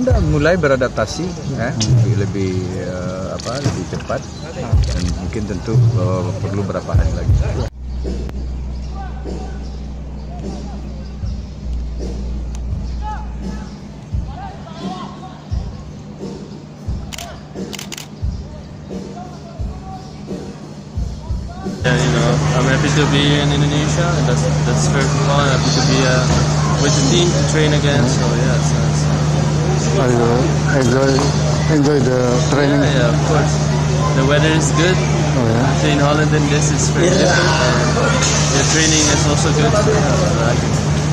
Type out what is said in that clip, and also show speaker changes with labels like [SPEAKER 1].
[SPEAKER 1] dah mulai beradaptasi, lebih cepat, dan mungkin tentu perlu berapa hari lagi.
[SPEAKER 2] Yeah, I'm happy to be in Indonesia. And that's first of all. I'm happy to be with the team to train again. So yeah, it's nice.
[SPEAKER 3] Are you enjoy the training?
[SPEAKER 2] Yeah, of course. The weather is good.
[SPEAKER 3] Oh yeah.
[SPEAKER 2] In Holland and this is very different. And the training is also good. So, yeah, I like it.